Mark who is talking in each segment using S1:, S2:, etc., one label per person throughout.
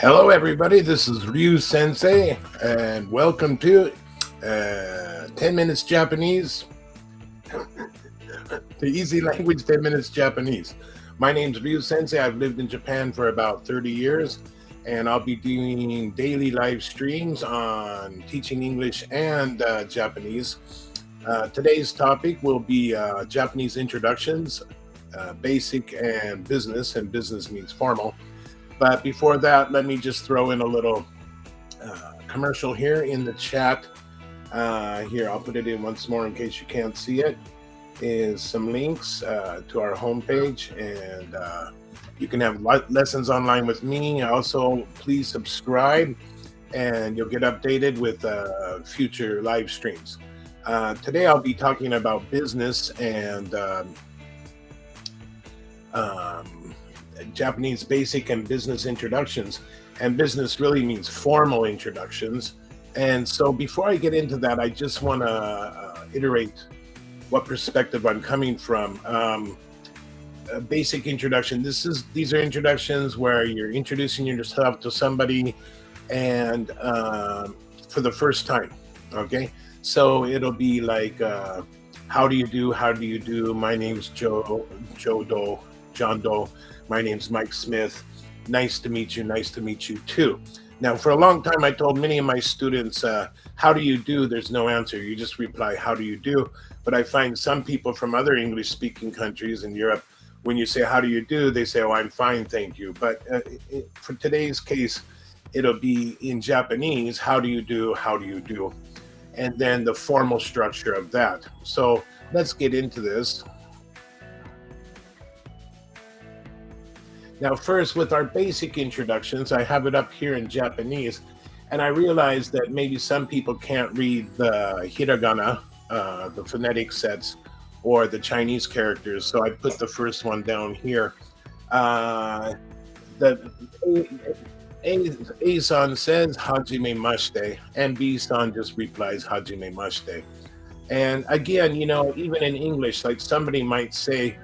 S1: Hello, everybody. This is Ryu Sensei, and welcome to 10 Minutes Japanese, the easy language 10 Minutes Japanese. My name's Ryu Sensei. I've lived in Japan for about 30 years, and I'll be doing daily live streams on teaching English and Japanese. Today's topic will be Japanese introductions, basic and business means formal. But before that, let me just throw in a little commercial here in the chat. Here, I'll put it in once more in case you can't see it. Is some links to our homepage, and you can have lessons online with me. Also, please subscribe, and you'll get updated with future live streams. Today, I'll be talking about business and Japanese basic and business introductions, and business really means formal introductions. And so before I get into that, I just want to iterate what perspective I'm coming from. A basic introduction. These are introductions where you're introducing yourself to somebody and for the first time. Okay, so it'll be like how do you do, my name's John Doe. My name's Mike Smith. Nice to meet you too. Now, for a long time, I told many of my students, how do you do? There's no answer. You just reply, how do you do? But I find some people from other English-speaking countries in Europe, when you say, how do you do? They say, oh, I'm fine, thank you. But for today's case, it'll be in Japanese, how do you do? And then the formal structure of that. So let's get into this. Now, first, with our basic introductions, I have it up here in Japanese, and I realize that maybe some people can't read the hiragana, the phonetic sets, or the Chinese characters, so I put the first one down here. The A-san says hajime mashite, and B-san just replies hajime mashite. And again, even in English, like somebody might say,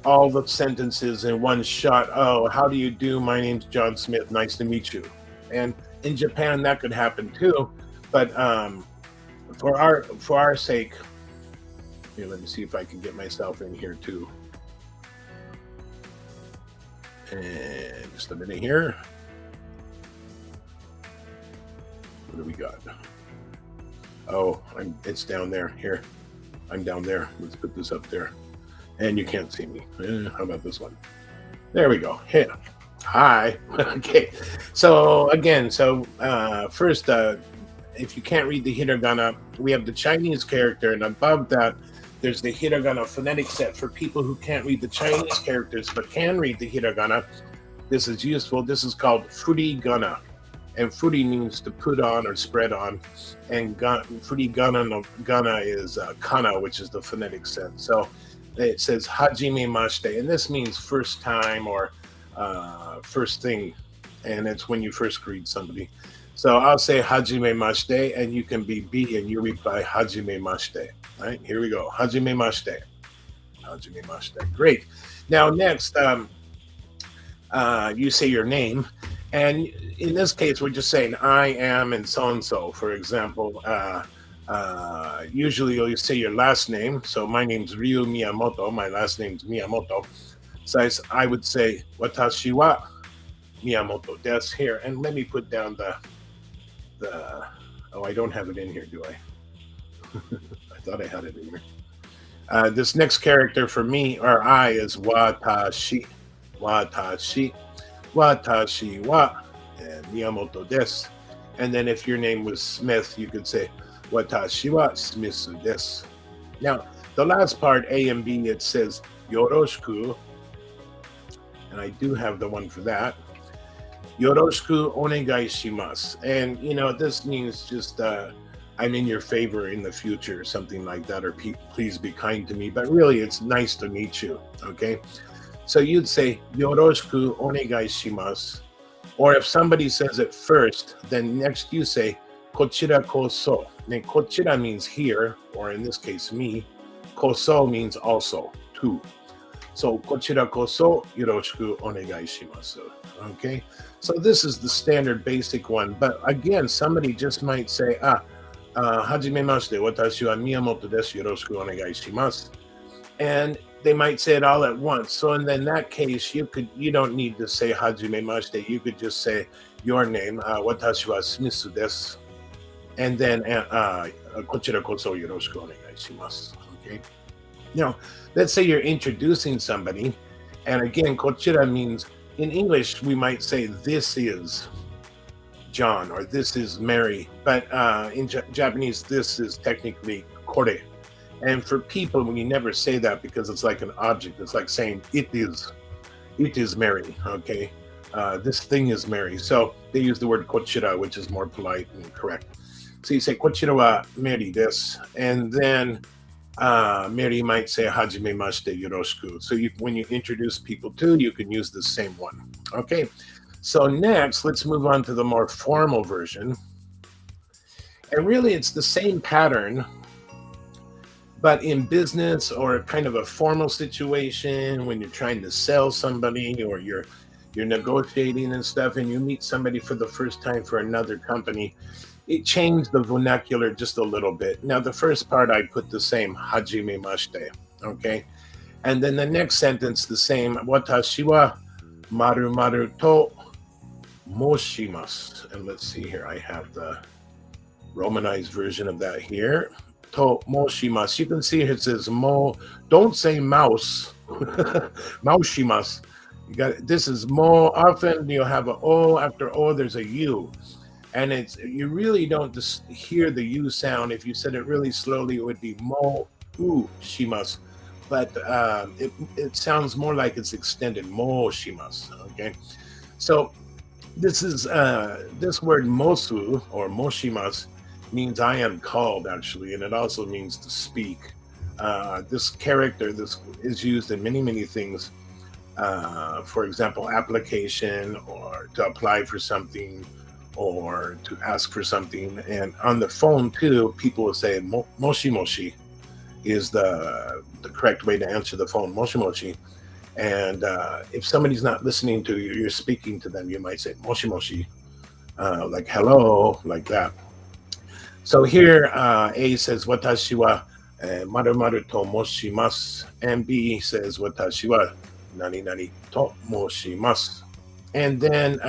S1: all the sentences in one shot. Oh, how do you do? My name's John Smith. Nice to meet you. And in Japan, that could happen too. But for our sake, here, let me see if I can get myself in here too. And just a minute here. What do we got? Oh, it's down there. Here, I'm down there. Let's put this up there. And you can't see me. How about this one? There we go. Hey, hi. Okay. So again, first, if you can't read the hiragana, we have the Chinese character, and above that, there's the hiragana phonetic set for people who can't read the Chinese characters but can read the hiragana. This is useful. This is called furigana, and furi means to put on or spread on, and furigana no gana is kana, which is the phonetic set. So it says hajime mashite, and this means first time or first thing, and it's when you first greet somebody. So I'll say hajime mashite, and you can be B, and you reply hajime mashite. All right, here we go. Hajime mashite. Hajime mashite. Great. Now next, you say your name, and in this case, we're just saying I am and so and so. For example, usually you'll say your last name. So my name's Ryu Miyamoto. My last name's Miyamoto. So I would say watashi wa Miyamoto desu here. And let me put down the oh, I don't have it in here, do I? I thought I had it in here. This next character for me or I is watashi. Watashi wa and Miyamoto desu. And then if your name was Smith, you could say watashi wa Smitsu desu. Now, the last part, A and B, it says yoroshiku, and I do have the one for that. Yoroshiku onegai shimasu. And, this means just I'm in your favor in the future, something like that, or please be kind to me. But really, it's nice to meet you, okay? So you'd say yoroshiku onegai shimasu. Or if somebody says it first, then next you say kochira koso. And kochira means here, or in this case, me. Koso means also, too. So, こちらこそよろしくお願いします. Okay. So, this is the standard basic one. But again, somebody just might say, はじめまして、私は宮本です。よろしくお願いします. And they might say it all at once. So in that case, you don't need to say hajime mashite. You could just say your name, watashi wa Smitsu desu. And then kochira koso yoroshiku onegai shimasu. Okay. Now, let's say you're introducing somebody, and again, kochira means in English we might say this is John or this is Mary, but in Japanese this is technically kore. And for people, when you never say that because it's like an object, it's like saying it is Mary. Okay, this thing is Mary. So they use the word kochira, which is more polite and correct. So you say kochira wa Mary desu, and then Mary might say hajime mashite yoroshiku. So when you introduce people to, you can use the same one. Okay. So next, let's move on to the more formal version. And really, it's the same pattern. But in business or kind of a formal situation, when you're trying to sell somebody or you're negotiating and stuff, and you meet somebody for the first time for another company, it changed the vernacular just a little bit. Now, the first part I put the same, hajime mashite, okay? And then the next sentence, the same, watashi wa maru maru to moshimasu. And let's see here, I have the Romanized version of that here. To moshimasu. You can see it says mo. Don't say mouse. Moushimasu. This is mo. Often you'll have a o after o. There's a u, and you really don't just hear the u sound. If you said it really slowly, it would be mo u shimasu. But it sounds more like it's extended mo shimasu. Okay, so this is this word mosu or moshimasu means I am called, actually, and it also means to speak. This character, this is used in many things. For example, application or to apply for something or to ask for something. And on the phone too, people will say moshi moshi is the correct way to answer the phone, moshi moshi. And if somebody's not listening to you, you're speaking to them, you might say moshi moshi, like hello, like that. So here, A says, watashi wa maru maru to moshimasu, and B says, watashi wa nani nani to moshimasu. And then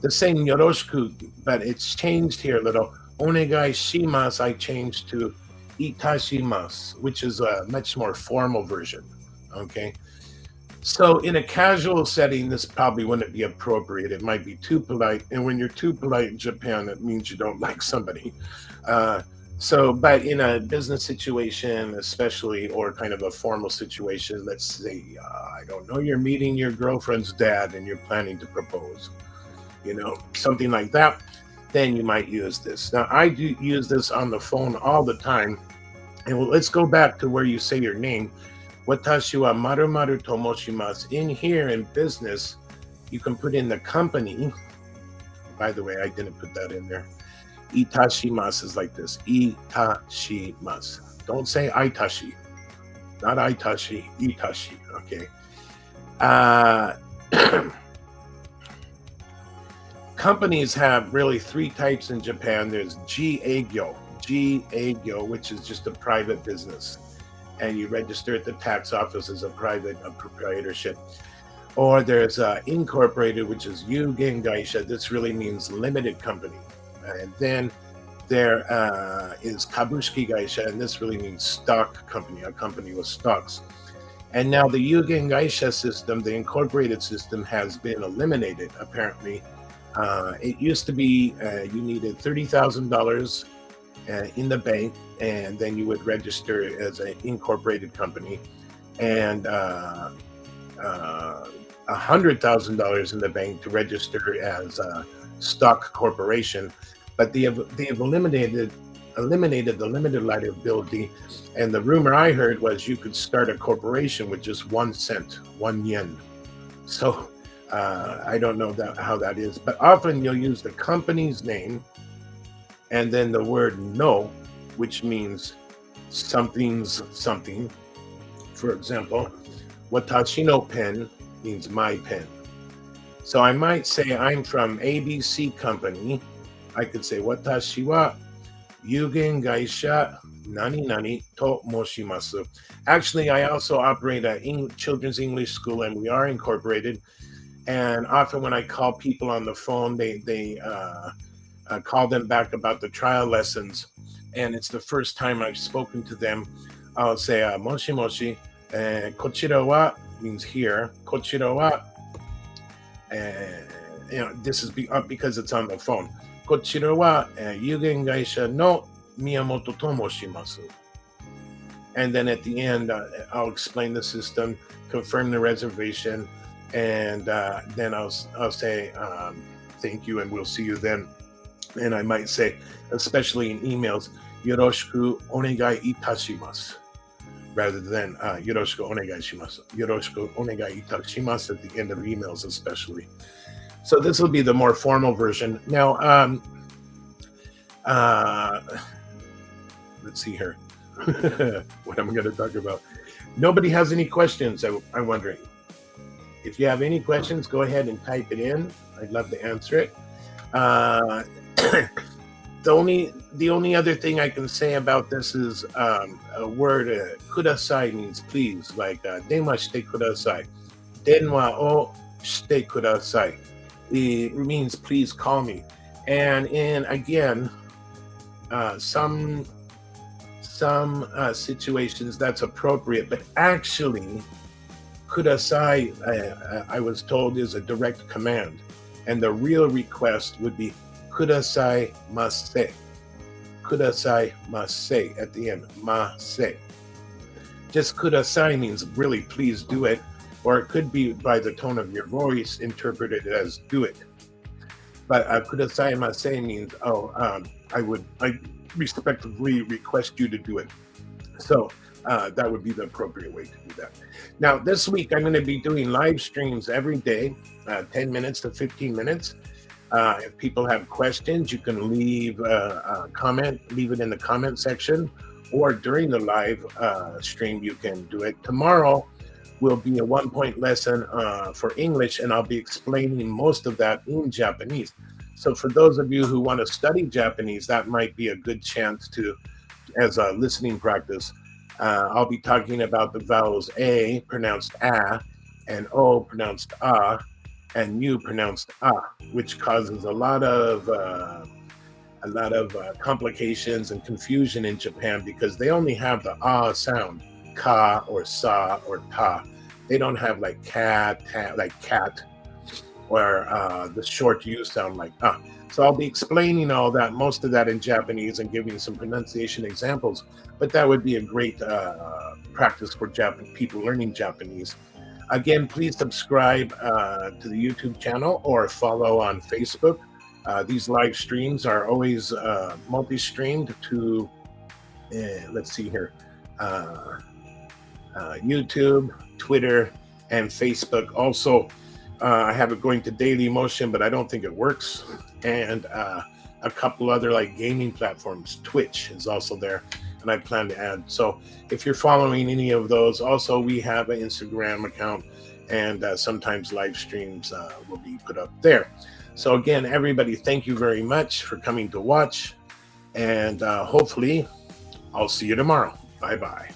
S1: the same yoroshiku, but it's changed here a little. Onegai shimasu, I changed to itashimasu, which is a much more formal version. Okay. So in a casual setting, this probably wouldn't be appropriate. It might be too polite. And when you're too polite in Japan, that means you don't like somebody. But in a business situation, especially, or kind of a formal situation, let's say, I don't know, you're meeting your girlfriend's dad and you're planning to propose, something like that, then you might use this. Now, I do use this on the phone all the time. And let's go back to where you say your name. Watashi wa maru maru to moshimasu. In here in business, you can put in the company. By the way, I didn't put that in there. Itashimasu is like this. Itashimasu. Don't say Aitashi. Not Aitashi. Itashi. Okay. Companies have really three types in Japan. There's G-Eigyo, which is just a private business. And you register at the tax office as a proprietorship. Or there's incorporated, which is Yugen Gaisha. This really means limited company. And then there is Kabushiki Gaisha, and this really means stock company, a company with stocks. And now the Yugen Gaisha system, the incorporated system, has been eliminated, apparently. It used to be you needed $30,000 in the bank, and then you would register as an incorporated company, and $100,000 in the bank to register as a stock corporation. But they have eliminated the limited liability, and the rumor I heard was you could start a corporation with just 1 cent, 1 yen. So I don't know how that is, but often you'll use the company's name and then the word no, which means something's something. For example, Watashi no pen means my pen. So I might say I'm from ABC Company. I could say Watashi wa Yugen Gaisha Nani Nani to Moshimasu. Actually, I also operate a children's English school, and we are incorporated. And often when I call people on the phone, they call them back about the trial lessons, and it's the first time I've spoken to them. I'll say Moshi Moshi, Kochira wa means here. Kochira wa, this is because it's on the phone. Kochira wa Yugen Gaisha no Miyamoto to moshimasu. And then at the end, I'll explain the system, confirm the reservation, and then I'll say thank you, and we'll see you then. And I might say, especially in emails, yoroshiku onegai itashimasu, rather than yoroshiku onegai shimasu. Yoroshiku onegai itashimasu at the end of emails, especially. So this will be the more formal version. Now, let's see here. What am I going to talk about? Nobody has any questions, I'm wondering. If you have any questions, go ahead and type it in. I'd love to answer it. The only other thing I can say about this is a word, kudasai means please, like denwa shite kudasai. Denwa o shite kudasai. It means please call me. And again, some situations that's appropriate, but actually, kudasai, I was told, is a direct command. And the real request would be kudasai mase. Kudasai mase at the end, mase. Just kudasai means really please do it, or it could be by the tone of your voice interpreted as do it. But kudasai mase means, I respectfully request you to do it. So that would be the appropriate way to do that. Now, this week, I'm going to be doing live streams every day, 10 minutes to 15 minutes. If people have questions, you can leave a comment, leave it in the comment section, or during the live stream, you can do it. Tomorrow will be a 1-point lesson for English, and I'll be explaining most of that in Japanese. So for those of you who want to study Japanese, that might be a good chance to, as a listening practice. I'll be talking about the vowels A, pronounced A, and O, pronounced A, and U, pronounced A, which causes a lot of complications and confusion in Japan because they only have the A sound, ka or sa or ta. They don't have like cat, like cat, or the short U sound like ah. So I'll be explaining all that, most of that in Japanese, and giving some pronunciation examples. But that would be a great practice for people learning Japanese. Again, please subscribe to the YouTube channel or follow on Facebook. These live streams are always multi-streamed to, let's see here, YouTube, Twitter, and Facebook. Also, I have it going to Daily Motion, but I don't think it works. And a couple other like gaming platforms. Twitch is also there, and I plan to add. So if you're following any of those, also we have an Instagram account, and sometimes live streams will be put up there. So again, everybody, thank you very much for coming to watch, and hopefully I'll see you tomorrow. Bye-bye.